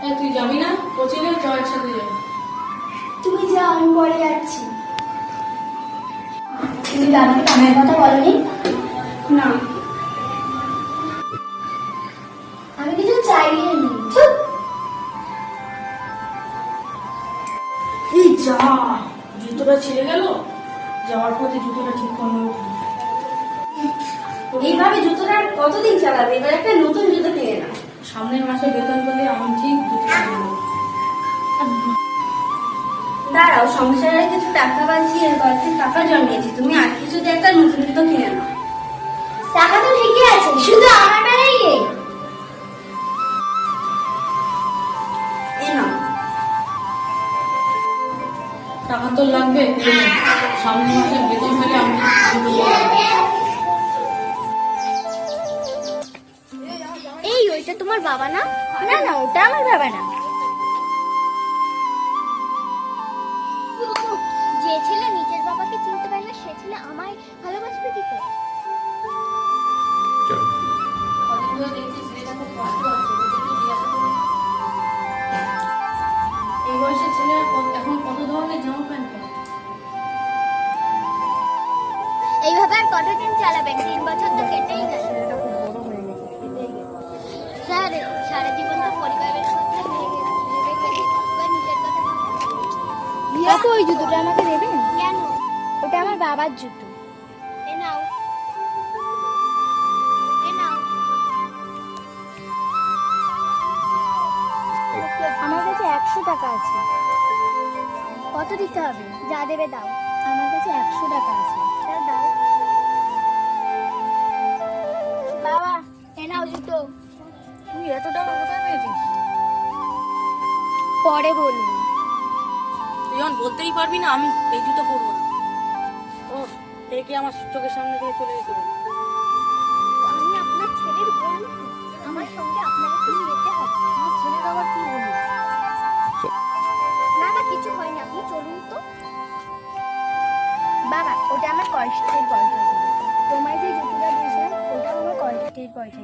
তুই যাবি না কোচিং এ? চল একসাথে যাবি। তুমি যাও, আমি পরে যাচ্ছি। তুমি বাবাকে কামের কথা বলনি? না, আমি কিছু চাইনি। এই যা, জুতোটা ছিঁড়ে গেল। যাওয়ার পথে জুতোটা ঠিক করলো। এইভাবে জুতোটা আর কতদিন চালাবে? এবার একটা নতুন জুতো কিনে নাও। সামনের মাসে বেতন পেলে আমি ঠিক জুতো কিনবো। দাঁড়াও, সংসারে কিছু টাকা বাঁচিয়ে বাড়িতে টাকা জমিয়েছি, তুমি আর কিছু দিয়ে একটা নতুন জুতো কিনে নাও। টাকা তো ঠিকই আছে, শুধু আমার বেলায় গিয়ে নাও। টাকা তো লাগবে, সামনের মাসে বেতন পেলে আমি জুতো কিনবো। এই, ওইটা তোমার বাবা না? না না, ওটা আমার বাবা না। যে ছেলে নিজের বাবাকে চিনতে পারে না, সে ছেলে আমায় ভালোবাসবে কি করে? এই বয়সের ছেলে এখন কত ধরনের জামা প্যান্ট পরে। এইভাবে আর কতদিন চালাবেন? 3 বছর তো কেটেই গেল। স্যার, সারা জীবন তো পরিবারের কথা ভেবে নিজের কথা ভাবো। ওই জুতোটা আমাকে দেবেন? কেন? ওটা আমার বাবার জুতো। এ নাও, এ নাও। আমার কাছে 100 টাকা আছে। কত দিতে হবে? যা দেবে দাও। আমার কাছে 100 টাকা আছে। দাও। বাবা, এ নাও জুতো। তুই এত টাকা কোথায় পেয়েছিস? পরে বলবো। তুই যখন বলতেই পারবি না আমি এই জুতো পরবো না। ও একে আমার চোখের সামনে থেকে চলে যেতে বল। আমি আপনার ছেলের বন্ধু, আমার সঙ্গে আপনাকে তো যেতে হবে। আমার ছেলের আবার কি হলো? না না, কিছু হয়নি, আপনি চলুন তো। বাবা, ওটা আমার কষ্টের পয়সা ছিল। তোমায় যে জুতোটা দিয়েছিলাম ওটা আমার কষ্টের পয়সা।